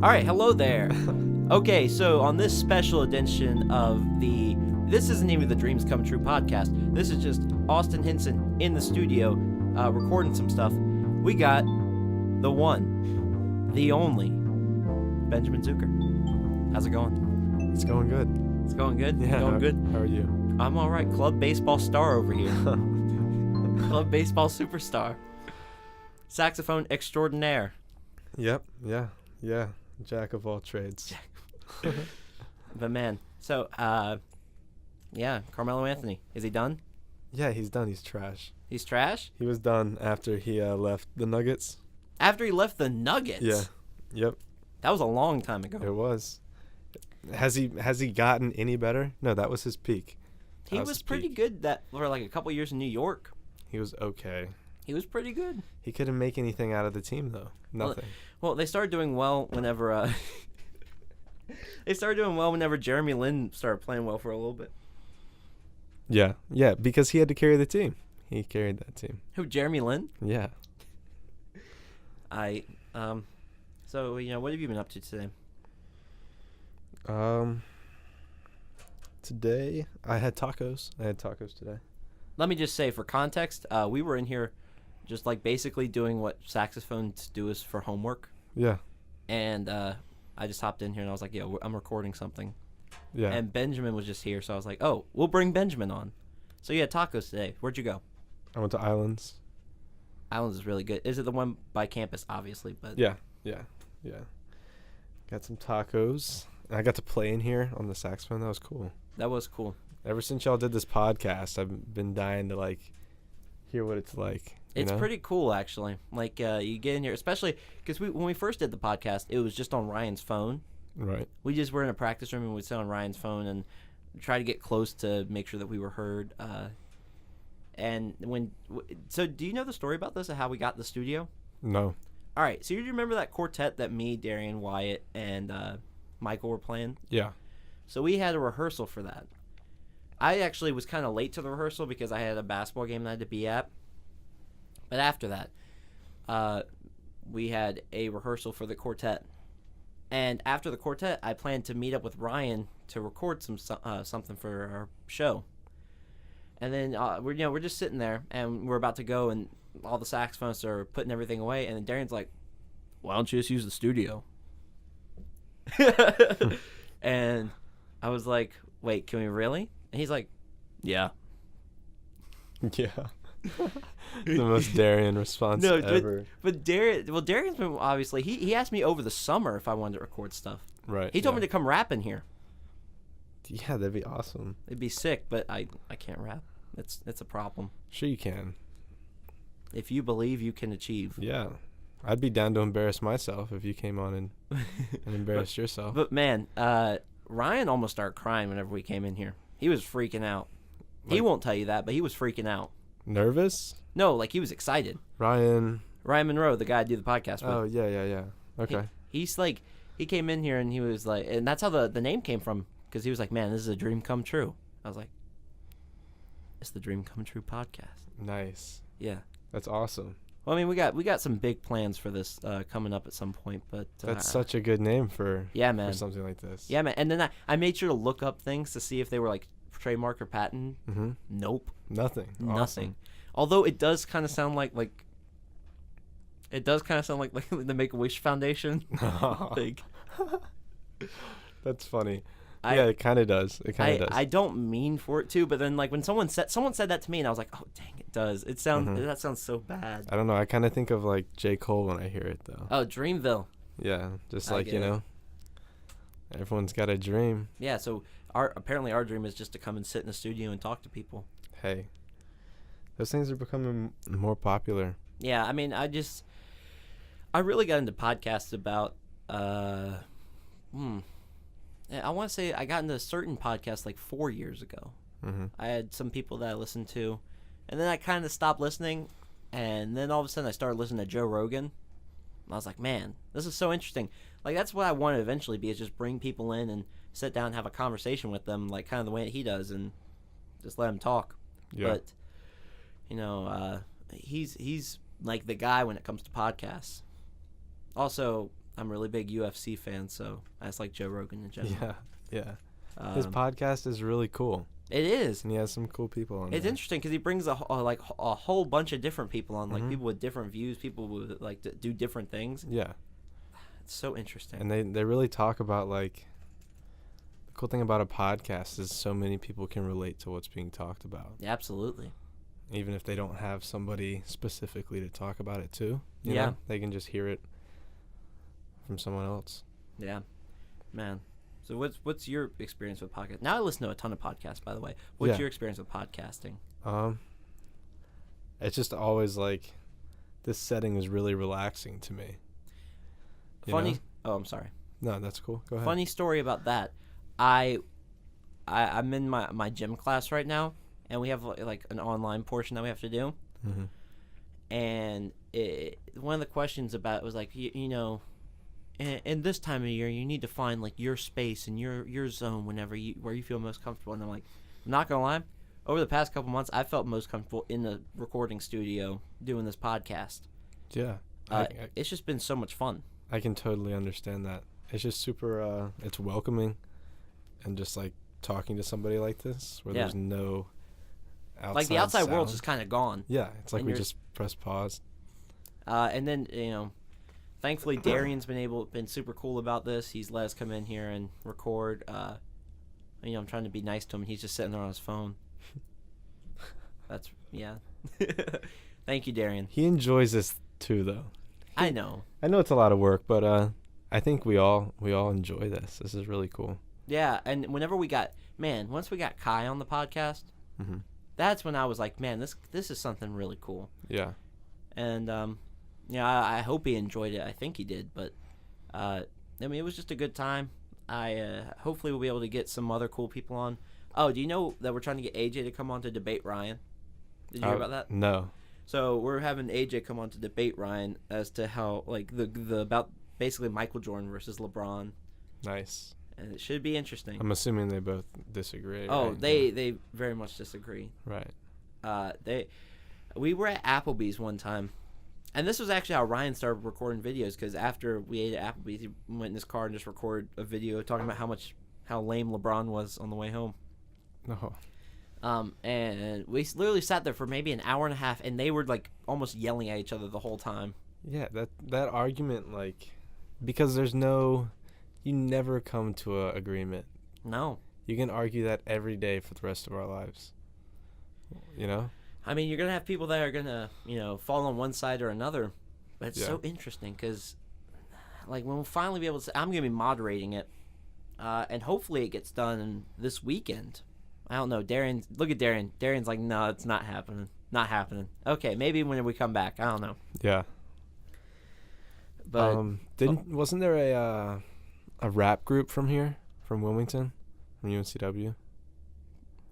All right, hello there. Okay, so on this special edition of this isn't even the Dreams Come True podcast. This is just Austin Hinson in the studio recording some stuff. We got the one, the only, Benjamin Zucker. How's it going? It's going good. It's going good? Yeah. Going good? How are you? I'm all right. Club baseball star over here. Club baseball superstar. Saxophone extraordinaire. Yep. Yeah. Jack of all trades. But man, so yeah, Carmelo Anthony, is he done? Yeah, he's done. He's trash. He's trash? He was done after he left the Nuggets. After he left the Nuggets? Yeah. Yep. That was a long time ago. It was. Has he gotten any better? No, that was his peak. He was pretty good that for like a couple years in New York. He was okay. He was pretty good. He couldn't make anything out of the team though. Nothing. Well, they started doing well whenever Jeremy Lin started playing well for a little bit. Yeah, because he had to carry the team. He carried that team. Who, Jeremy Lin? Yeah. So, what have you been up to today? Today I had tacos. Today. Let me just say, for context, we were in here just like basically doing what saxophones do is for homework. Yeah. And I just hopped in here and I was like, yeah, I'm recording something. Yeah. And Benjamin was just here, so I was like, oh, we'll bring Benjamin on. So you had tacos today. Where'd you go? I went to Islands. Islands is really good. Is it the one by campus, obviously? But Yeah. Got some tacos. And I got to play in here on the saxophone. That was cool. That was cool. Ever since y'all did this podcast, I've been dying to hear what it's like. It's pretty cool, actually. Like you get in here, especially because when we first did the podcast, it was just on Ryan's phone. Right. We just were in a practice room and we'd sit on Ryan's phone and try to get close to make sure that we were heard. So do you know the story about this, of how we got in the studio? No. All right. So you remember that quartet that me, Darian, Wyatt, and Michael were playing? Yeah. So we had a rehearsal for that. I actually was kind of late to the rehearsal because I had a basketball game that I had to be at. But after that, we had a rehearsal for the quartet. And after the quartet, I planned to meet up with Ryan to record something for our show. And then we're just sitting there, and we're about to go, and all the saxophonists are putting everything away. And then Darian's like, "Why don't you just use the studio?" And I was like, "Wait, can we really?" And he's like, "Yeah." Yeah. The most Darian response ever. But Darian's been, obviously, he asked me over the summer if I wanted to record stuff. Right. He told me to come rap in here. Yeah, that'd be awesome. It'd be sick, but I can't rap. It's a problem. Sure you can. If you believe, you can achieve. Yeah. I'd be down to embarrass myself if you came on and embarrassed yourself. But man, Ryan almost started crying whenever we came in here. He was freaking out. He won't tell you that, but he was freaking out. Nervous? No, he was excited. Ryan Monroe, the guy I do the podcast with. Oh, yeah. Okay. He's like, he came in here and he was like, and that's how the name came from, because he was like, man, this is a dream come true. I was like, it's the Dream Come True podcast. Nice. Yeah. That's awesome. Well, I mean, we got some big plans for this coming up at some point, but that's such a good name for something like this. Yeah, man. And then I made sure to look up things to see if they were like trademark or patent. Mm-hmm. Nope. Nothing. Awesome. Although it does kind of sound like the Make-A-Wish Foundation. That's funny. Yeah, it kind of does. I don't mean for it to, but then when someone said that to me, and I was like, oh dang, it does. That sounds so bad. I don't know. I kind of think of J. Cole when I hear it though. Oh, Dreamville. Yeah, just everyone's got a dream. Yeah, so apparently our dream is just to come and sit in the studio and talk to people. Hey, those things are becoming more popular. Yeah, I mean, I really got into podcasts about I want to say I got into a certain podcast 4 years ago. Mm-hmm. I had some people that I listened to, and then I kind of stopped listening, and then all of a sudden I started listening to Joe Rogan. And I was like, man, this is so interesting. That's what I want to eventually be, is just bring people in and sit down and have a conversation with them, kind of the way that he does, and just let him talk. Yeah. But, he's like the guy when it comes to podcasts. Also, I'm a really big UFC fan, so I just like Joe Rogan in general. Yeah. His podcast is really cool. It is. And he has some cool people on It's there. interesting because he brings a whole bunch of different people on, like Mhm. people with different views, people who like to do different things. Yeah. It's so interesting. And they really talk about, like, the cool thing about a podcast is so many people can relate to what's being talked about. Yeah, absolutely. Even if they don't have somebody specifically to talk about it to. You Yeah. know, they can just hear it from someone else. Yeah, man. So what's your experience with podcast? Now I listen to a ton of podcasts, by the way. What's Yeah. your experience with podcasting? It's just always like, this setting is really relaxing to me. You Funny. know? Oh, I'm sorry. No, that's cool. Go ahead. Funny story about that. I'm in my gym class right now, and we have like an online portion that we have to do. Mm-hmm. And one of the questions about it was like, you know, in this time of year, you need to find like your space and your zone where you feel most comfortable. And I'm like, I'm not gonna lie, over the past couple months, I felt most comfortable in the recording studio doing this podcast. Yeah. It's just been so much fun. I can totally understand that. It's just super, it's welcoming, and just like talking to somebody like this where Yeah. there's no outside Like the outside world's sound. just kind of gone. Yeah, it's like and we you're- just press pause. And then, you know, thankfully Darian's been super cool about this. He's let us come in here and record. You know, I'm trying to be nice to him, and he's just sitting there on his phone. That's yeah. Thank you, Darian. He enjoys this too, though. I know. I know it's a lot of work, but I think we all enjoy this. This is really cool. Yeah, and once we got Kai on the podcast, Mm-hmm. that's when I was like, man, this is something really cool. Yeah. And yeah, I hope he enjoyed it. I think he did, but I mean, it was just a good time. Hopefully we'll be able to get some other cool people on. Oh, do you know that we're trying to get AJ to come on to debate Ryan? Did you hear about that? No. So we're having AJ come on to debate Ryan as to how like the about basically Michael Jordan versus LeBron, Nice. and it should be interesting. I'm assuming they both disagree. Oh, right? they very much disagree. Right. We were at Applebee's one time, and this was actually how Ryan started recording videos, because after we ate at Applebee's, he went in his car and just recorded a video talking about how lame LeBron was on the way home. No. And we literally sat there for maybe an hour and a half, and they were like almost yelling at each other the whole time. Yeah, that argument, like, because you never come to a agreement. No. You can argue that every day for the rest of our lives. You know? I mean, you're going to have people that are going to, you know, fall on one side or another. But it's Yeah. so interesting because, like, when we'll finally be able to, I'm going to be moderating it. And hopefully it gets done this weekend. I don't know. Look at Darian. Darian's like, no, it's not happening. Not happening. Okay, maybe when we come back. I don't know. Yeah. But wasn't there a rap group from here, from Wilmington, from UNCW?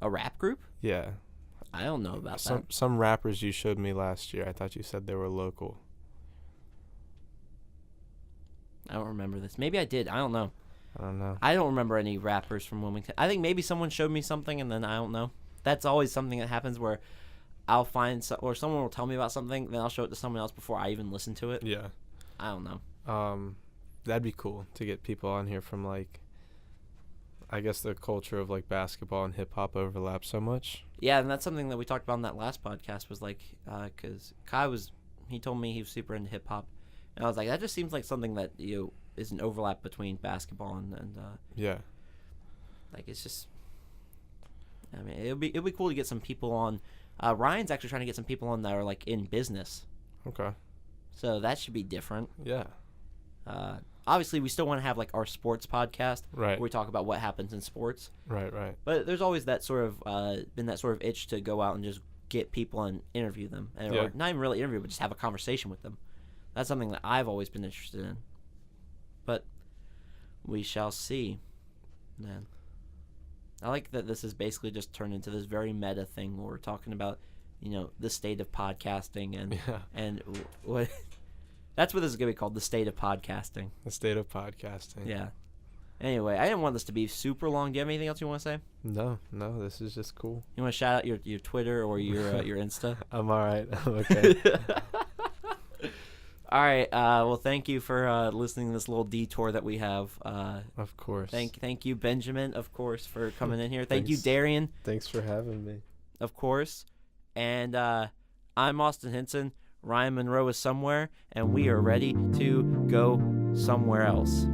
a rap group? Yeah. I don't know about that. Some rappers you showed me last year. I thought you said they were local. I don't remember this. Maybe I did. I don't know. I don't know. I don't remember any rappers from Wilmington. I think maybe someone showed me something and then I don't know. That's always something that happens where I'll find or someone will tell me about something, then I'll show it to someone else before I even listen to it. Yeah. I don't know. That'd be cool to get people on here from, like, I guess the culture of, like, basketball and hip hop overlap so much. Yeah, and that's something that we talked about in that last podcast was like, because Kai he told me he was super into hip hop, and I was like, that just seems like something that is an overlap between basketball and Yeah. like it's just. I mean, it'll be cool to get some people on. Ryan's actually trying to get some people on that are like in business, Okay. so that should be different. Yeah. Obviously, we still want to have like our sports podcast Right. where we talk about what happens in sports. Right. But there's always that sort of been that sort of itch to go out and just get people and interview them, Yeah. or not even really interview, but just have a conversation with them. That's something that I've always been interested in. But we shall see, man. I like that this has basically just turned into this very meta thing where we're talking about, the state of podcasting and Yeah. and what. That's what this is gonna be called, the state of podcasting. The state of podcasting. Yeah. Anyway, I didn't want this to be super long. Do you have anything else you want to say? No, this is just cool. You want to shout out your Twitter or your Insta? I'm all right. I'm okay. All right. Well, thank you for listening to this little detour that we have. Of course. Thank you, Benjamin, of course, for coming in here. Thank you, Thanks. Darian, Thanks for having me. of course. And I'm Austin Hinson. Ryan Monroe is somewhere, and we are ready to go somewhere else.